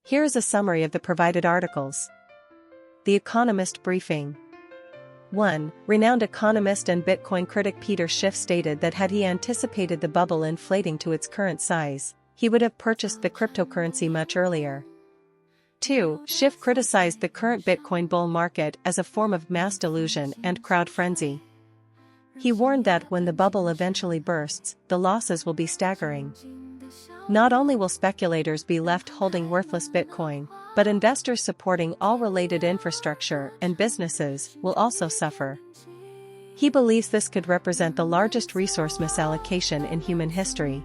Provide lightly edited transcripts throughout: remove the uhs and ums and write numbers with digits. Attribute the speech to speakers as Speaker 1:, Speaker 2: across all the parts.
Speaker 1: Here is a summary of the provided articles. The Economist Briefing. 1. Renowned economist and Bitcoin critic Peter Schiff stated that had he anticipated the bubble inflating to its current size, he would have purchased the cryptocurrency much earlier. 2. Schiff criticized the current Bitcoin bull market as a form of mass delusion and crowd frenzy. He warned that when the bubble eventually bursts, the losses will be staggering. Not only will speculators be left holding worthless Bitcoin, but investors supporting all related infrastructure and businesses will also suffer. He believes this could represent the largest resource misallocation in human history.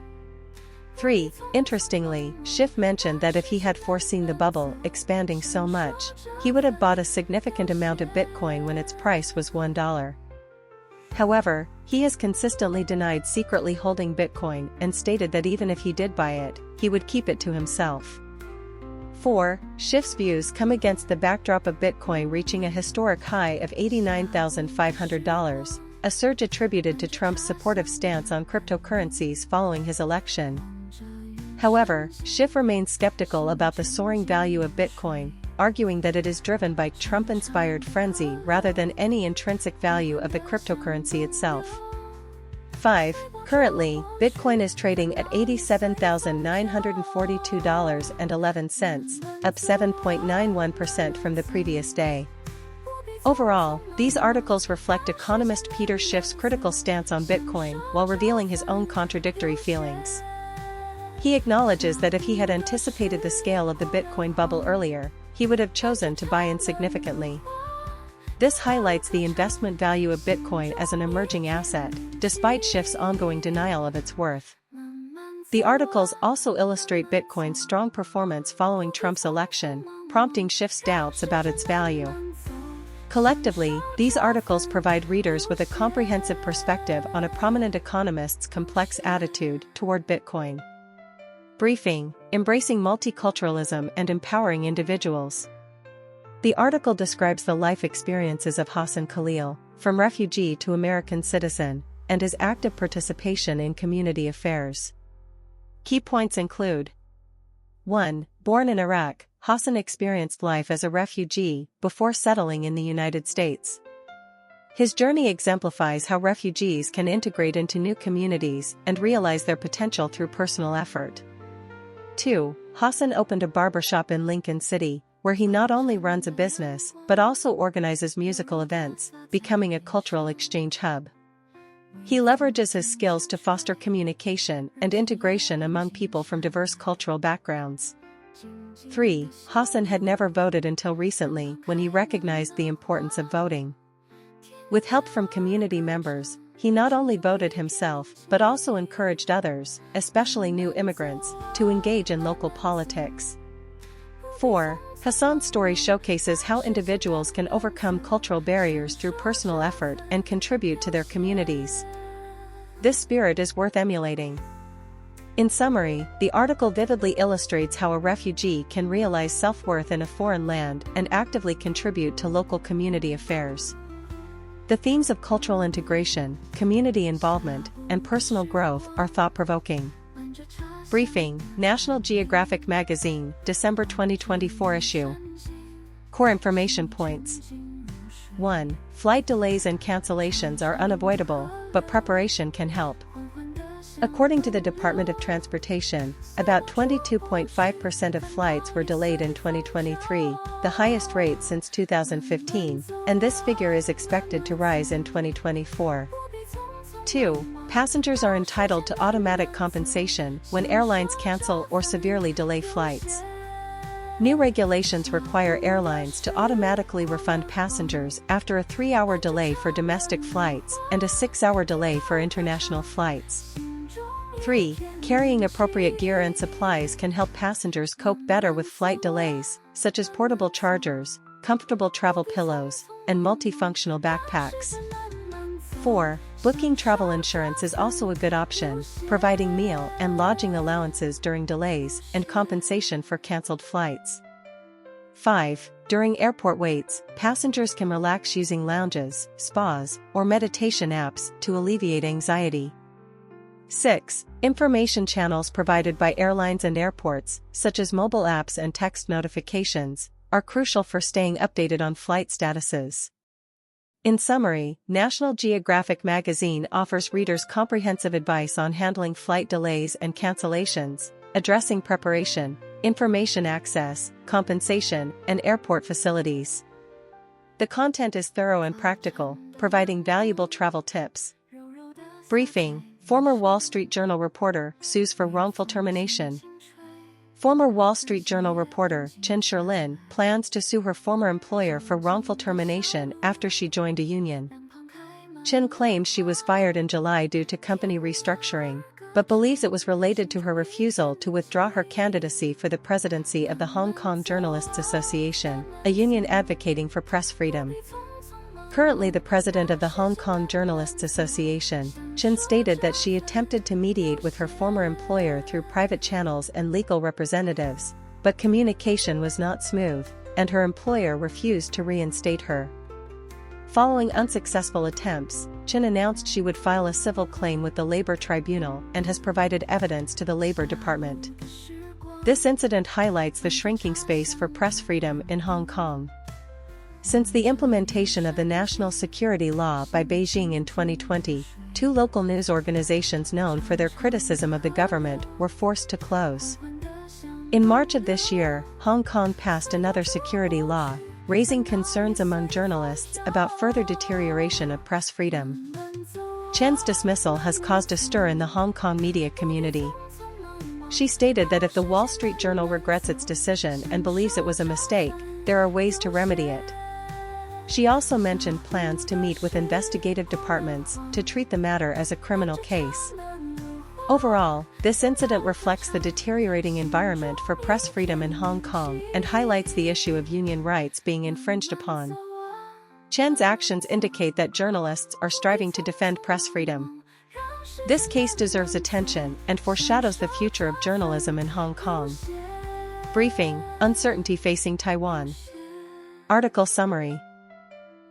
Speaker 1: 3. Interestingly, Schiff mentioned that if he had foreseen the bubble expanding so much, he would have bought a significant amount of Bitcoin when its price was $1. However, he has consistently denied secretly holding Bitcoin and stated that even if he did buy it, he would keep it to himself. 4. Schiff's views come against the backdrop of Bitcoin reaching a historic high of $89,500, a surge attributed to Trump's supportive stance on cryptocurrencies following his election. However, Schiff remains skeptical about the soaring value of Bitcoin, arguing that it is driven by Trump-inspired frenzy rather than any intrinsic value of the cryptocurrency itself. 5. Currently, Bitcoin is trading at $87,942.11, up 7.91% from the previous day. Overall, these articles reflect economist Peter Schiff's critical stance on Bitcoin while revealing his own contradictory feelings. He acknowledges that if he had anticipated the scale of the Bitcoin bubble earlier, he would have chosen to buy in significantly. This highlights the investment value of Bitcoin as an emerging asset, despite Schiff's ongoing denial of its worth. The articles also illustrate Bitcoin's strong performance following Trump's election, prompting Schiff's doubts about its value. Collectively, these articles provide readers with a comprehensive perspective on a prominent economist's complex attitude toward Bitcoin. Briefing: Embracing Multiculturalism and Empowering Individuals. The article describes the life experiences of Hassan Khalil, from refugee to American citizen, and his active participation in community affairs. Key points include: 1. Born in Iraq, Hassan experienced life as a refugee before settling in the United States. His journey exemplifies how refugees can integrate into new communities and realize their potential through personal effort. 2. Hassan opened a barbershop in Lincoln City, where he not only runs a business but also organizes musical events, becoming a cultural exchange hub. He leverages his skills to foster communication and integration among people from diverse cultural backgrounds. 3. Hassan had never voted until recently when he recognized the importance of voting. With help from community members, he not only voted himself but also encouraged others, especially new immigrants, to engage in local politics. 4. Hassan's story showcases how individuals can overcome cultural barriers through personal effort and contribute to their communities. This spirit is worth emulating. In summary, the article vividly illustrates how a refugee can realize self-worth in a foreign land and actively contribute to local community affairs. The themes of cultural integration, community involvement, and personal growth are thought-provoking. Briefing: National Geographic Magazine, December 2024 issue. Core information points. 1. Flight delays and cancellations are unavoidable, but preparation can help. According to the Department of Transportation, about 22.5% of flights were delayed in 2023, the highest rate since 2015, and this figure is expected to rise in 2024. 2. Passengers are entitled to automatic compensation when airlines cancel or severely delay flights. New regulations require airlines to automatically refund passengers after a 3-hour delay for domestic flights and a 6-hour delay for international flights. 3. Carrying appropriate gear and supplies can help passengers cope better with flight delays, such as portable chargers, comfortable travel pillows, and multifunctional backpacks. 4. Booking travel insurance is also a good option, providing meal and lodging allowances during delays and compensation for canceled flights. 5. During airport waits, passengers can relax using lounges, spas, or meditation apps to alleviate anxiety. 6. Information channels provided by airlines and airports, such as mobile apps and text notifications, are crucial for staying updated on flight statuses. In summary, National Geographic magazine offers readers comprehensive advice on handling flight delays and cancellations, addressing preparation, information access, compensation, and airport facilities. The content is thorough and practical, providing valuable travel tips. Briefing: Former Wall Street Journal reporter sues for wrongful termination. Former Wall Street Journal reporter Chen Shirlin plans to sue her former employer for wrongful termination after she joined a union. Chen claims she was fired in July due to company restructuring, but believes it was related to her refusal to withdraw her candidacy for the presidency of the Hong Kong Journalists Association, a union advocating for press freedom. Currently the president of the Hong Kong Journalists Association, Chen stated that she attempted to mediate with her former employer through private channels and legal representatives, but communication was not smooth, and her employer refused to reinstate her. Following unsuccessful attempts, Chen announced she would file a civil claim with the Labor Tribunal and has provided evidence to the Labor Department. This incident highlights the shrinking space for press freedom in Hong Kong. Since the implementation of the national security law by Beijing in 2020, 2 local news organizations known for their criticism of the government were forced to close. In March of this year, Hong Kong passed another security law, raising concerns among journalists about further deterioration of press freedom. Chen's dismissal has caused a stir in the Hong Kong media community. She stated that if the Wall Street Journal regrets its decision and believes it was a mistake, there are ways to remedy it. She also mentioned plans to meet with investigative departments to treat the matter as a criminal case. Overall, this incident reflects the deteriorating environment for press freedom in Hong Kong and highlights the issue of union rights being infringed upon. Chen's actions indicate that journalists are striving to defend press freedom. This case deserves attention and foreshadows the future of journalism in Hong Kong. Briefing: Uncertainty facing Taiwan. Article summary.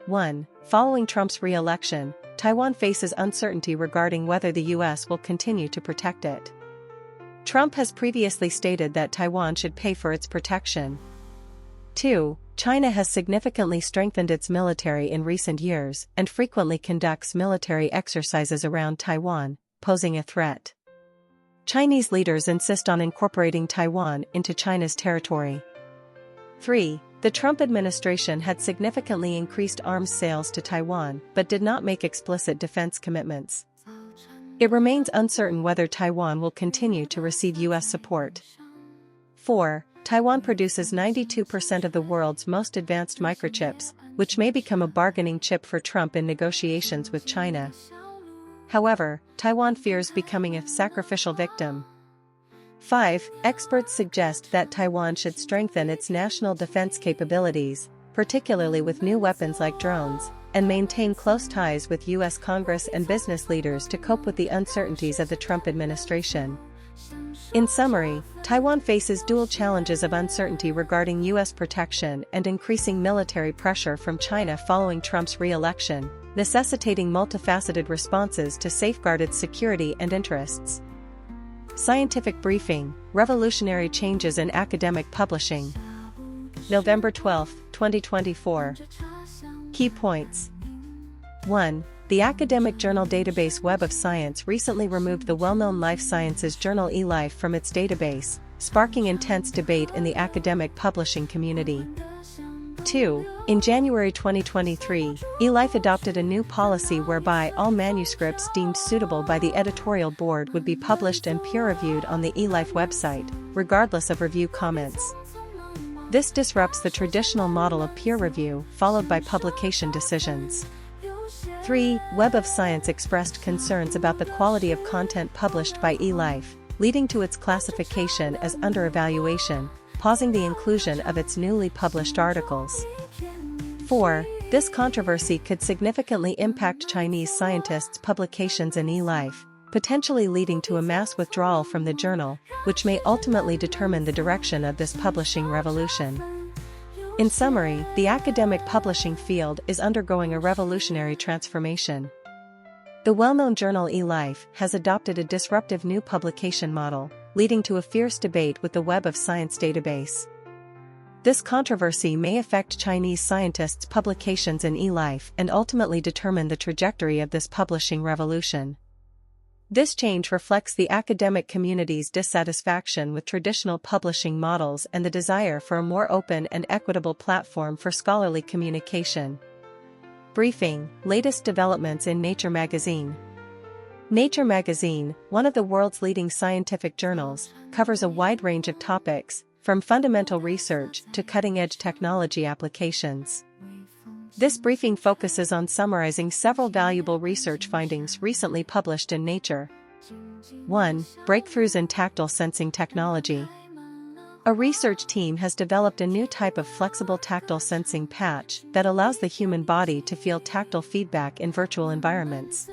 Speaker 1: 1. Following Trump's re-election, Taiwan faces uncertainty regarding whether the U.S. will continue to protect it. Trump has previously stated that Taiwan should pay for its protection. 2. China has significantly strengthened its military in recent years and frequently conducts military exercises around Taiwan, posing a threat. Chinese leaders insist on incorporating Taiwan into China's territory. 3. The Trump administration had significantly increased arms sales to Taiwan but did not make explicit defense commitments. It remains uncertain whether Taiwan will continue to receive U.S. support. 4. Taiwan produces 92% of the world's most advanced microchips, which may become a bargaining chip for Trump in negotiations with China. However, Taiwan fears becoming a sacrificial victim. 5. Experts suggest that Taiwan should strengthen its national defense capabilities, particularly with new weapons like drones, and maintain close ties with U.S. Congress and business leaders to cope with the uncertainties of the Trump administration. In summary, Taiwan faces dual challenges of uncertainty regarding U.S. protection and increasing military pressure from China following Trump's re-election, necessitating multifaceted responses to safeguard its security and interests. Scientific Briefing: Revolutionary Changes in Academic Publishing. November 12, 2024. Key points. 1. The academic journal database Web of Science recently removed the well-known life sciences journal eLife from its database, sparking intense debate in the academic publishing community. 2. In January 2023, eLife adopted a new policy whereby all manuscripts deemed suitable by the editorial board would be published and peer-reviewed on the eLife website, regardless of review comments. This disrupts the traditional model of peer review, followed by publication decisions. 3. Web of Science expressed concerns about the quality of content published by eLife, leading to its classification as under evaluation, pausing the inclusion of its newly published articles. 4. This controversy could significantly impact Chinese scientists' publications in eLife, potentially leading to a mass withdrawal from the journal, which may ultimately determine the direction of this publishing revolution. In summary, the academic publishing field is undergoing a revolutionary transformation. The well-known journal eLife has adopted a disruptive new publication model, leading to a fierce debate with the Web of Science database. This controversy may affect Chinese scientists' publications in eLife and ultimately determine the trajectory of this publishing revolution. This change reflects the academic community's dissatisfaction with traditional publishing models and the desire for a more open and equitable platform for scholarly communication. Briefing: latest developments in Nature magazine. Nature magazine, one of the world's leading scientific journals, covers a wide range of topics, from fundamental research to cutting-edge technology applications. This briefing focuses on summarizing several valuable research findings recently published in Nature. 1. Breakthroughs in tactile sensing technology. A research team has developed a new type of flexible tactile sensing patch that allows the human body to feel tactile feedback in virtual environments.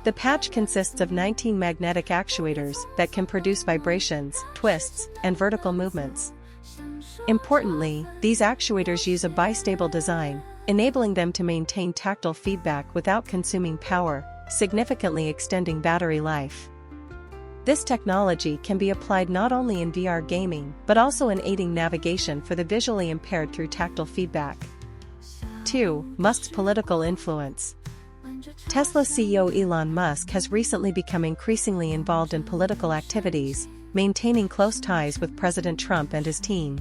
Speaker 1: The patch consists of 19 magnetic actuators that can produce vibrations, twists, and vertical movements. Importantly, these actuators use a bistable design, enabling them to maintain tactile feedback without consuming power, significantly extending battery life. This technology can be applied not only in VR gaming but also in aiding navigation for the visually impaired through tactile feedback. 2. Musk's political influence. Tesla CEO Elon Musk has recently become increasingly involved in political activities, maintaining close ties with President Trump and his team.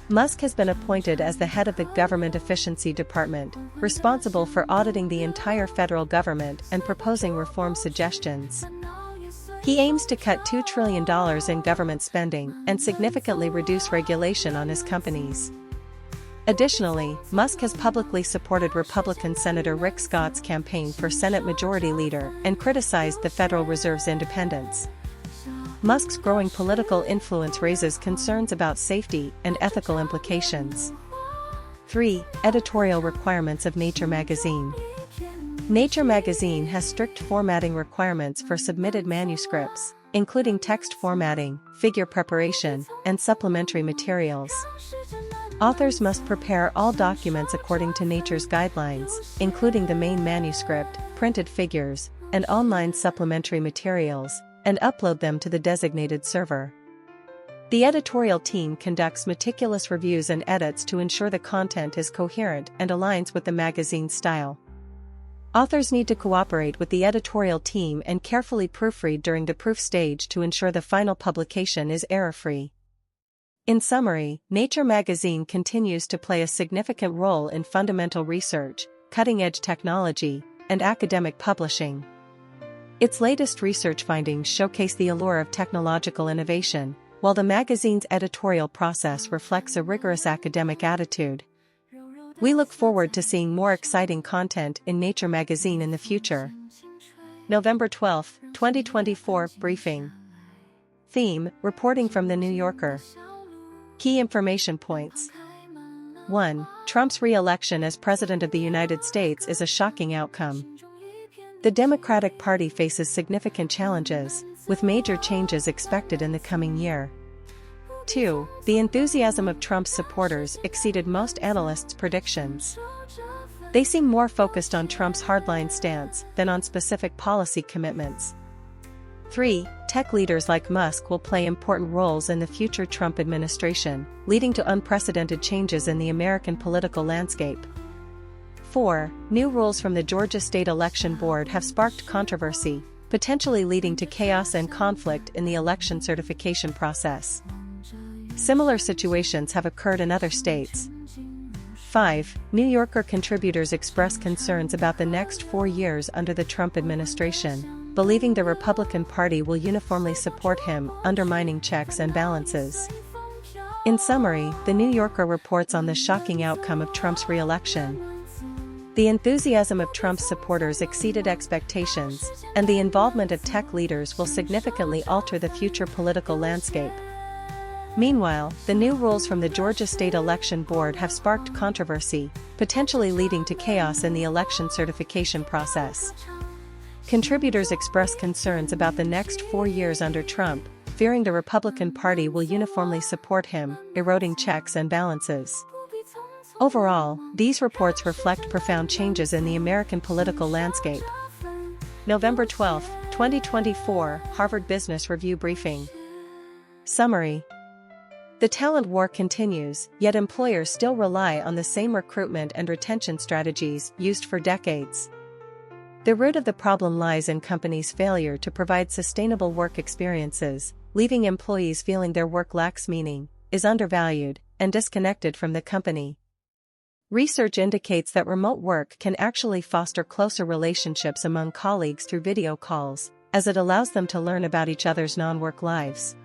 Speaker 1: Musk has been appointed as the head of the Government Efficiency Department, responsible for auditing the entire federal government and proposing reform suggestions. He aims to cut $2 trillion in government spending and significantly reduce regulation on his companies. Additionally, Musk has publicly supported Republican Senator Rick Scott's campaign for Senate Majority Leader and criticized the Federal Reserve's independence. Musk's growing political influence raises concerns about safety and ethical implications. 3. Editorial requirements of Nature magazine. Nature magazine has strict formatting requirements for submitted manuscripts, including text formatting, figure preparation, and supplementary materials. Authors must prepare all documents according to Nature's guidelines, including the main manuscript, printed figures, and online supplementary materials, and upload them to the designated server. The editorial team conducts meticulous reviews and edits to ensure the content is coherent and aligns with the magazine's style. Authors need to cooperate with the editorial team and carefully proofread during the proof stage to ensure the final publication is error-free. In summary, Nature magazine continues to play a significant role in fundamental research, cutting-edge technology, and academic publishing. Its latest research findings showcase the allure of technological innovation, while the magazine's editorial process reflects a rigorous academic attitude. We look forward to seeing more exciting content in Nature magazine in the future. November 12, 2024 Briefing. Theme: Reporting from The New Yorker. Key information points. 1. Trump's re-election as President of the United States is a shocking outcome. The Democratic Party faces significant challenges, with major changes expected in the coming year. 2. The enthusiasm of Trump's supporters exceeded most analysts' predictions. They seem more focused on Trump's hardline stance than on specific policy commitments. 3. Tech leaders like Musk will play important roles in the future Trump administration, leading to unprecedented changes in the American political landscape. 4. New rules from the Georgia State Election Board have sparked controversy, potentially leading to chaos and conflict in the election certification process. Similar situations have occurred in other states. 5. New Yorker contributors express concerns about the next 4 years under the Trump administration, believing the Republican Party will uniformly support him, undermining checks and balances. In summary, the New Yorker reports on the shocking outcome of Trump's re-election. The enthusiasm of Trump's supporters exceeded expectations, and the involvement of tech leaders will significantly alter the future political landscape. Meanwhile, the new rules from the Georgia State Election Board have sparked controversy, potentially leading to chaos in the election certification process. Contributors express concerns about the next 4 years under Trump, fearing the Republican Party will uniformly support him, eroding checks and balances. Overall, these reports reflect profound changes in the American political landscape. November 12, 2024, Harvard Business Review Briefing. Summary. The talent war continues, yet employers still rely on the same recruitment and retention strategies used for decades. The root of the problem lies in companies' failure to provide sustainable work experiences, leaving employees feeling their work lacks meaning, is undervalued, and disconnected from the company. Research indicates that remote work can actually foster closer relationships among colleagues through video calls, as it allows them to learn about each other's non-work lives.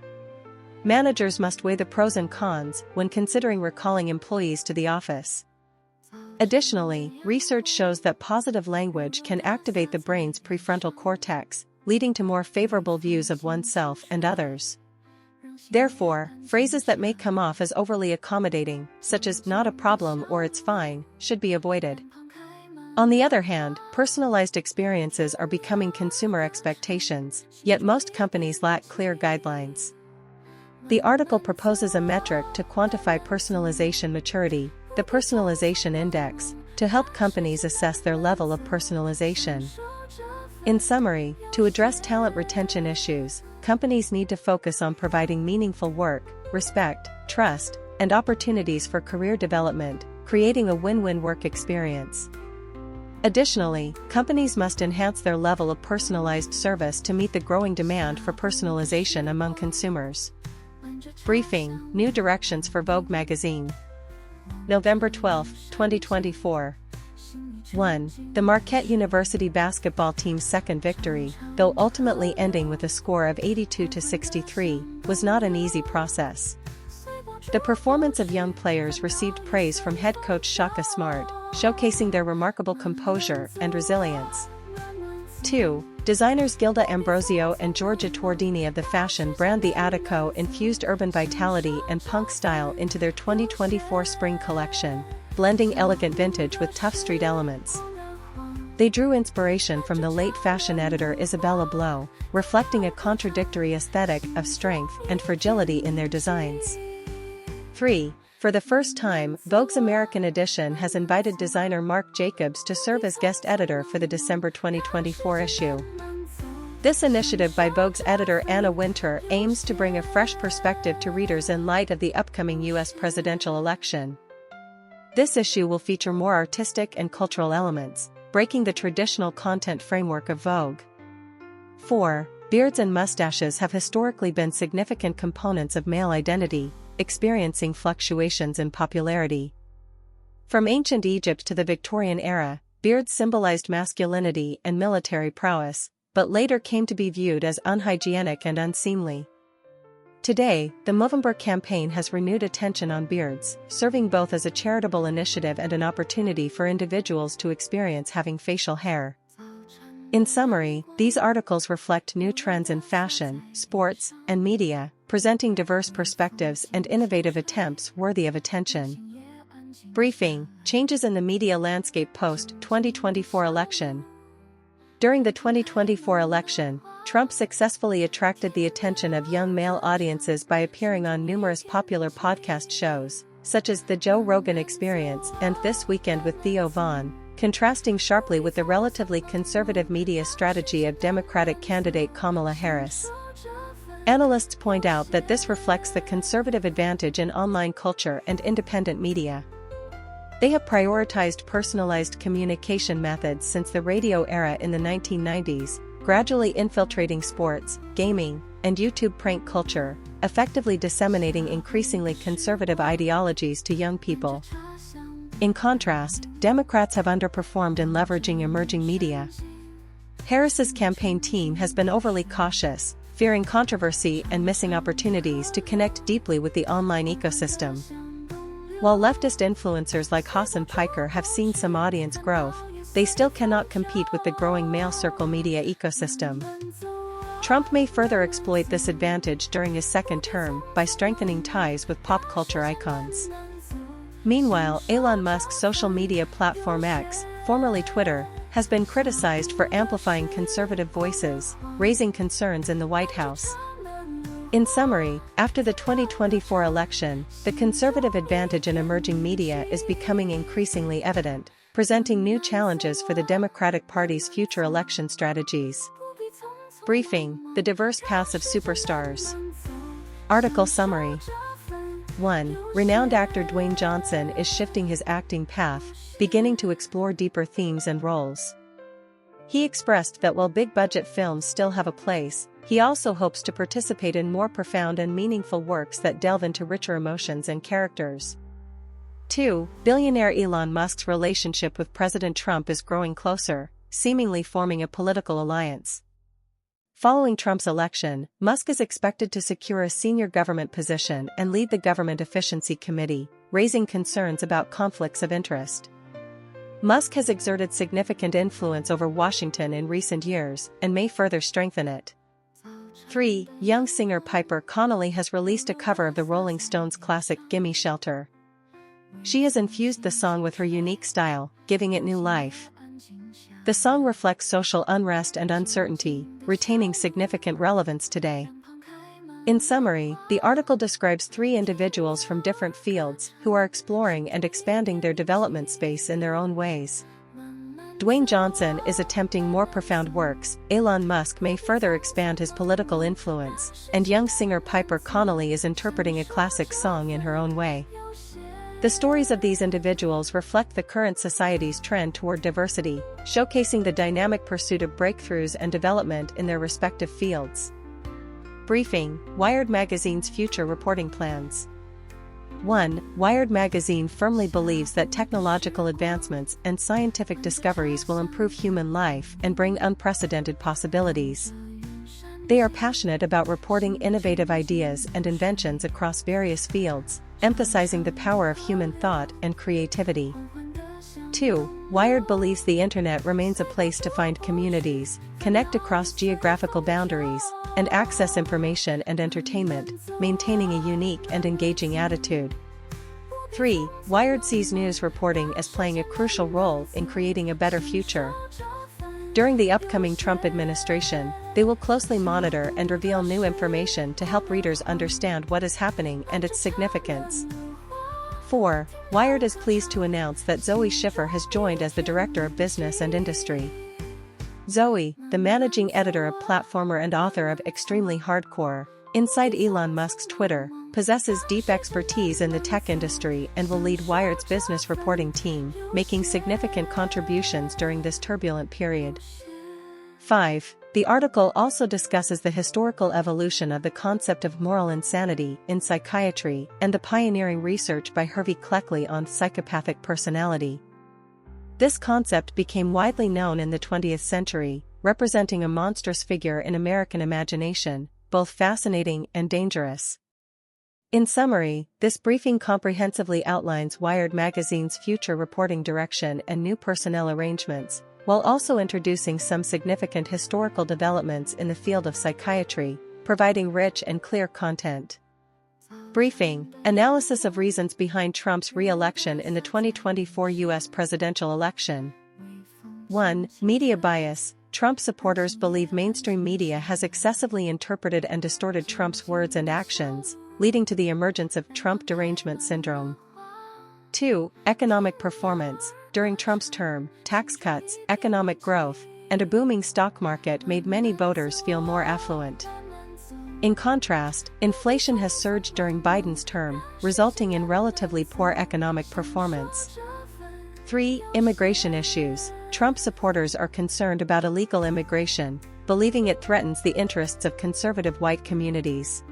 Speaker 1: Managers must weigh the pros and cons when considering recalling employees to the office. Additionally, research shows that positive language can activate the brain's prefrontal cortex, leading to more favorable views of oneself and others. Therefore, phrases that may come off as overly accommodating, such as "not a problem" or "it's fine," should be avoided. On the other hand, personalized experiences are becoming consumer expectations, yet most companies lack clear guidelines. The article proposes a metric to quantify personalization maturity, the Personalization Index, to help companies assess their level of personalization. In summary, to address talent retention issues, companies need to focus on providing meaningful work, respect, trust, and opportunities for career development, creating a win-win work experience. Additionally, companies must enhance their level of personalized service to meet the growing demand for personalization among consumers. Briefing, New Directions for Vogue magazine. November 12, 2024. 1. The Marquette University basketball team's second victory, though ultimately ending with a score of 82-63, was not an easy process. The performance of young players received praise from head coach Shaka Smart, showcasing their remarkable composure and resilience. 2. Designers Gilda Ambrosio and Giorgia Tordini of the fashion brand The Attico infused urban vitality and punk style into their 2024 spring collection, blending elegant vintage with tough street elements. They drew inspiration from the late fashion editor Isabella Blow, reflecting a contradictory aesthetic of strength and fragility in their designs. 3. For the first time, Vogue's American edition has invited designer Marc Jacobs to serve as guest editor for the December 2024 issue. This initiative by Vogue's editor Anna Wintour aims to bring a fresh perspective to readers in light of the upcoming U.S. presidential election. This issue will feature more artistic and cultural elements, breaking the traditional content framework of Vogue. 4. Beards and mustaches have historically been significant components of male identity, experiencing fluctuations in popularity. From ancient Egypt to the Victorian era, beards symbolized masculinity and military prowess, but later came to be viewed as unhygienic and unseemly. Today, the Movember campaign has renewed attention on beards, serving both as a charitable initiative and an opportunity for individuals to experience having facial hair. In summary, these articles reflect new trends in fashion, sports, and media, presenting diverse perspectives and innovative attempts worthy of attention. Briefing, Changes in the Media Landscape Post-2024 Election. During the 2024 election, Trump successfully attracted the attention of young male audiences by appearing on numerous popular podcast shows, such as The Joe Rogan Experience and This Weekend with Theo Vaughn, contrasting sharply with the relatively conservative media strategy of Democratic candidate Kamala Harris. Analysts point out that this reflects the conservative advantage in online culture and independent media. They have prioritized personalized communication methods since the radio era in the 1990s, gradually infiltrating sports, gaming, and YouTube prank culture, effectively disseminating increasingly conservative ideologies to young people. In contrast, Democrats have underperformed in leveraging emerging media. Harris's campaign team has been overly cautious, fearing controversy and missing opportunities to connect deeply with the online ecosystem. While leftist influencers like Hassan Piker have seen some audience growth, they still cannot compete with the growing male circle media ecosystem. Trump may further exploit this advantage during his second term by strengthening ties with pop culture icons. Meanwhile, Elon Musk's social media platform X, formerly Twitter, has been criticized for amplifying conservative voices, raising concerns in the White House. In summary, after the 2024 election, the conservative advantage in emerging media is becoming increasingly evident, presenting new challenges for the Democratic Party's future election strategies. Briefing: The diverse paths of superstars. Article summary. 1. Renowned actor Dwayne Johnson is shifting his acting path, beginning to explore deeper themes and roles. He expressed that while big-budget films still have a place, he also hopes to participate in more profound and meaningful works that delve into richer emotions and characters. 2. Billionaire Elon Musk's relationship with President Trump is growing closer, seemingly forming a political alliance. Following Trump's election, Musk is expected to secure a senior government position and lead the Government Efficiency Committee, raising concerns about conflicts of interest. Musk has exerted significant influence over Washington in recent years and may further strengthen it. 3. Young singer Piper Connolly has released a cover of the Rolling Stones' classic "Gimme Shelter." She has infused the song with her unique style, giving it new life. The song reflects social unrest and uncertainty, retaining significant relevance today. In summary, the article describes 3 individuals from different fields who are exploring and expanding their development space in their own ways. Dwayne Johnson is attempting more profound works, Elon Musk may further expand his political influence, and young singer Piper Connolly is interpreting a classic song in her own way. The stories of these individuals reflect the current society's trend toward diversity, showcasing the dynamic pursuit of breakthroughs and development in their respective fields. Briefing: Wired Magazine's future reporting plans. 1. Wired magazine firmly believes that technological advancements and scientific discoveries will improve human life and bring unprecedented possibilities. They are passionate about reporting innovative ideas and inventions across various fields, emphasizing the power of human thought and creativity. 2. Wired believes the internet remains a place to find communities, connect across geographical boundaries, and access information and entertainment, maintaining a unique and engaging attitude. 3. Wired sees news reporting as playing a crucial role in creating a better future. During the upcoming Trump administration, they will closely monitor and reveal new information to help readers understand what is happening and its significance. 4. Wired is pleased to announce that Zoe Schiffer has joined as the Director of Business and Industry. Zoe, the managing editor of Platformer and author of Extremely Hardcore, Inside Elon Musk's Twitter, possesses deep expertise in the tech industry and will lead Wired's business reporting team, making significant contributions during this turbulent period. 5. The article also discusses the historical evolution of the concept of moral insanity in psychiatry and the pioneering research by Hervey Cleckley on psychopathic personality. This concept became widely known in the 20th century, representing a monstrous figure in American imagination, both fascinating and dangerous. In summary, this briefing comprehensively outlines Wired magazine's future reporting direction and new personnel arrangements, while also introducing some significant historical developments in the field of psychiatry, providing rich and clear content. Briefing: Analysis of reasons behind Trump's re-election in the 2024 U.S. presidential election. 1. Media bias. Trump supporters believe mainstream media has excessively interpreted and distorted Trump's words and actions, leading to the emergence of Trump derangement syndrome. 2. Economic performance. During Trump's term, tax cuts, economic growth, and a booming stock market made many voters feel more affluent. In contrast, inflation has surged during Biden's term, resulting in relatively poor economic performance. 3. Immigration issues. Trump supporters are concerned about illegal immigration, believing it threatens the interests of conservative white communities.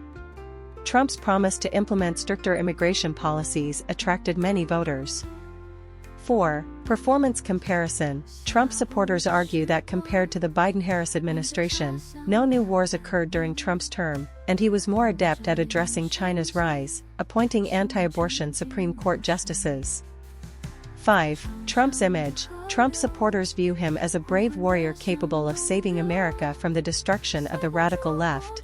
Speaker 1: Trump's promise to implement stricter immigration policies attracted many voters. 4. Performance comparison. Trump supporters argue that compared to the Biden-Harris administration, no new wars occurred during Trump's term, and he was more adept at addressing China's rise, appointing anti-abortion Supreme Court justices. 5. Trump's image. Trump supporters view him as a brave warrior capable of saving America from the destruction of the radical left.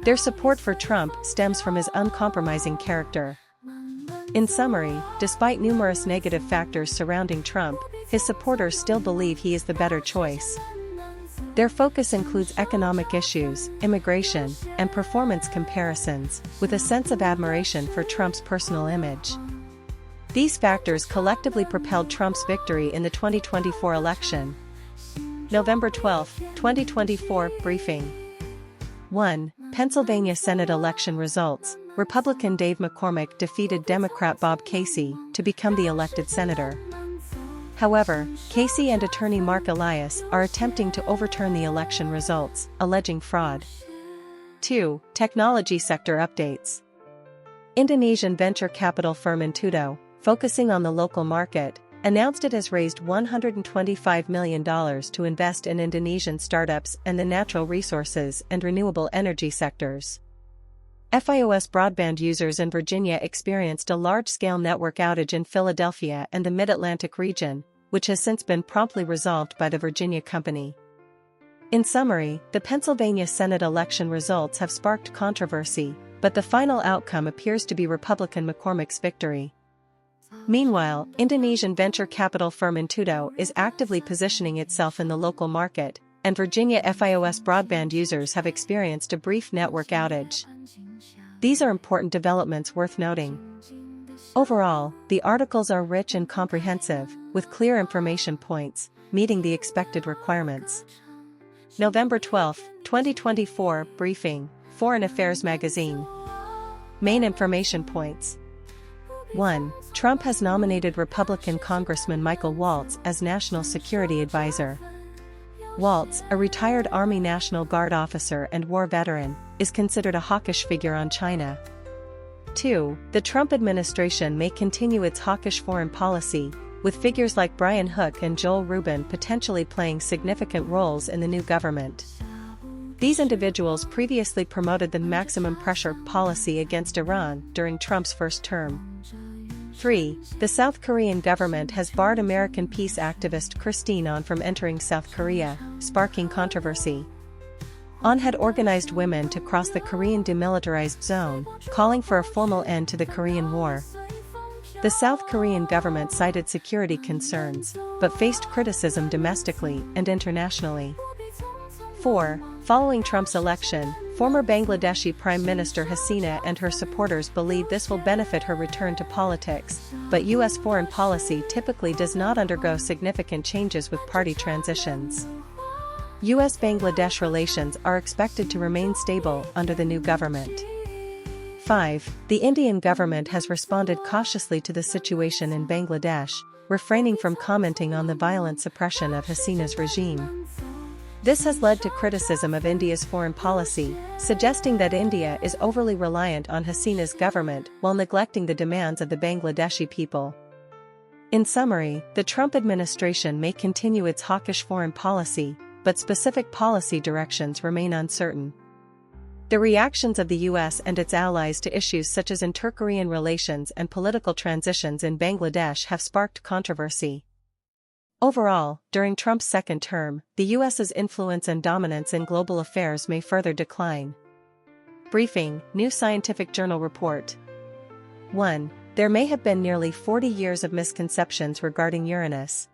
Speaker 1: Their support for Trump stems from his uncompromising character. In summary, despite numerous negative factors surrounding Trump, his supporters still believe he is the better choice. Their focus includes economic issues, immigration, and performance comparisons, with a sense of admiration for Trump's personal image. These factors collectively propelled Trump's victory in the 2024 election. November 12, 2024 Briefing. 1. Pennsylvania Senate election results. Republican Dave McCormick defeated Democrat Bob Casey to become the elected senator. However, Casey and attorney Mark Elias are attempting to overturn the election results, alleging fraud. 2. Technology sector updates. Indonesian venture capital firm Intudo, focusing on the local market, announced it has raised $125 million to invest in Indonesian startups and the natural resources and renewable energy sectors. FiOS broadband users in Virginia experienced a large-scale network outage in Philadelphia and the Mid-Atlantic region, which has since been promptly resolved by the Virginia company. In summary, the Pennsylvania Senate election results have sparked controversy, but the final outcome appears to be Republican McCormick's victory. Meanwhile, Indonesian venture capital firm Intudo is actively positioning itself in the local market, and Virginia FiOS broadband users have experienced a brief network outage. These are important developments worth noting. Overall, the articles are rich and comprehensive, with clear information points, meeting the expected requirements. November 12, 2024 Briefing, Foreign Affairs Magazine. Main information points. 1. Trump has nominated Republican Congressman Michael Waltz as National Security Advisor. Waltz, a retired Army National Guard officer and war veteran, is considered a hawkish figure on China. 2. The Trump administration may continue its hawkish foreign policy, with figures like Brian Hook and Joel Rubin potentially playing significant roles in the new government. These individuals previously promoted the maximum pressure policy against Iran during Trump's first term. 3. The South Korean government has barred American peace activist Christine On from entering South Korea, sparking controversy. On had organized women to cross the Korean demilitarized zone, calling for a formal end to the Korean War. The South Korean government cited security concerns, but faced criticism domestically and internationally. 4. Following Trump's election, former Bangladeshi Prime Minister Hasina and her supporters believe this will benefit her return to politics, but U.S. foreign policy typically does not undergo significant changes with party transitions. U.S.-Bangladesh relations are expected to remain stable under the new government. 5. The Indian government has responded cautiously to the situation in Bangladesh, refraining from commenting on the violent suppression of Hasina's regime. This has led to criticism of India's foreign policy, suggesting that India is overly reliant on Hasina's government while neglecting the demands of the Bangladeshi people. In summary, the Trump administration may continue its hawkish foreign policy, but specific policy directions remain uncertain. The reactions of the U.S. and its allies to issues such as inter-Korean relations and political transitions in Bangladesh have sparked controversy. Overall, during Trump's second term, the U.S.'s influence and dominance in global affairs may further decline. Briefing, New Scientific Journal Report. 1. There may have been nearly 40 years of misconceptions regarding Uranus.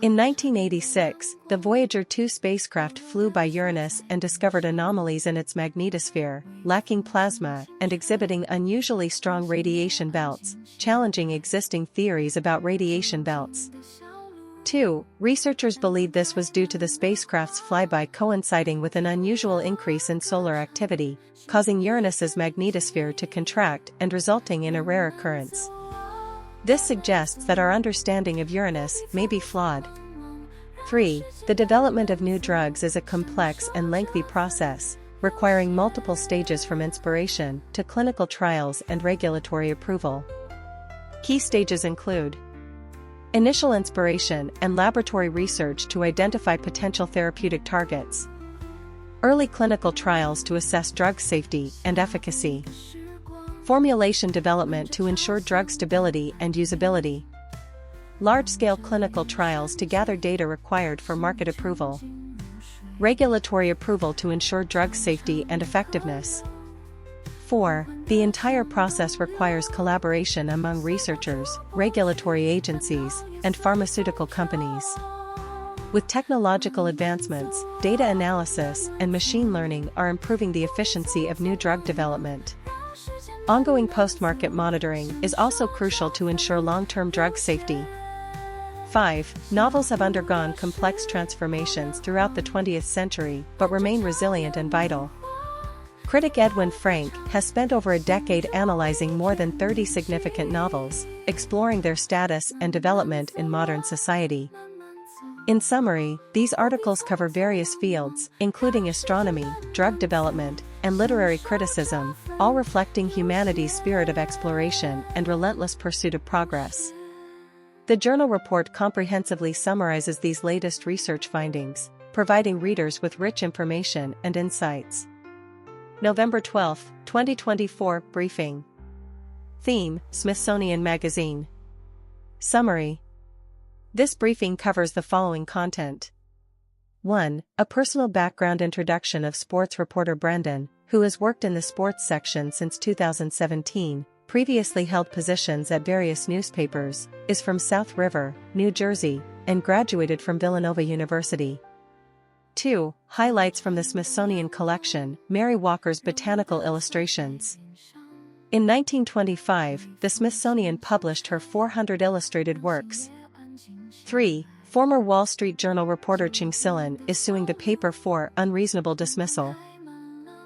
Speaker 1: In 1986, the Voyager 2 spacecraft flew by Uranus and discovered anomalies in its magnetosphere, lacking plasma and exhibiting unusually strong radiation belts, challenging existing theories about radiation belts. 2. Researchers believe this was due to the spacecraft's flyby coinciding with an unusual increase in solar activity, causing Uranus's magnetosphere to contract and resulting in a rare occurrence. This suggests that our understanding of Uranus may be flawed. 3. The development of new drugs is a complex and lengthy process, requiring multiple stages from inspiration to clinical trials and regulatory approval. Key stages include initial inspiration and laboratory research to identify potential therapeutic targets, early clinical trials to assess drug safety and efficacy, formulation development to ensure drug stability and usability, large-scale clinical trials to gather data required for market approval, regulatory approval to ensure drug safety and effectiveness. 4. The entire process requires collaboration among researchers, regulatory agencies, and pharmaceutical companies. With technological advancements, data analysis and machine learning are improving the efficiency of new drug development. Ongoing post-market monitoring is also crucial to ensure long-term drug safety. 5. Novels have undergone complex transformations throughout the 20th century but remain resilient and vital. Critic Edwin Frank has spent over a decade analyzing more than 30 significant novels, exploring their status and development in modern society. In summary, these articles cover various fields, including astronomy, drug development, and literary criticism, all reflecting humanity's spirit of exploration and relentless pursuit of progress. The journal report comprehensively summarizes these latest research findings, providing readers with rich information and insights. November 12, 2024 Briefing. Theme: Smithsonian Magazine. Summary. This briefing covers the following content. 1. A personal background introduction of sports reporter Brendan, who has worked in the sports section since 2017, previously held positions at various newspapers, is from South River, New Jersey, and graduated from Villanova University. 2. Highlights from the Smithsonian collection, Mary Walker's Botanical Illustrations. In 1925, the Smithsonian published her 400 illustrated works. 3. Former Wall Street Journal reporter Chung Silin is suing the paper for unreasonable dismissal.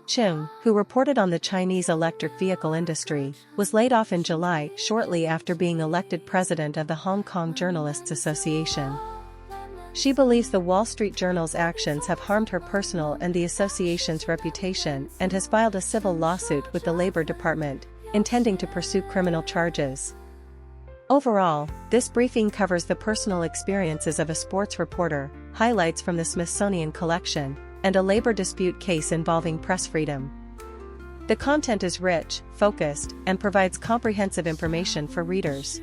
Speaker 1: Chung, who reported on the Chinese electric vehicle industry, was laid off in July shortly after being elected president of the Hong Kong Journalists Association. She believes the Wall Street Journal's actions have harmed her personal and the association's reputation and has filed a civil lawsuit with the Labor Department, intending to pursue criminal charges. Overall, this briefing covers the personal experiences of a sports reporter, highlights from the Smithsonian collection, and a labor dispute case involving press freedom. The content is rich, focused, and provides comprehensive information for readers.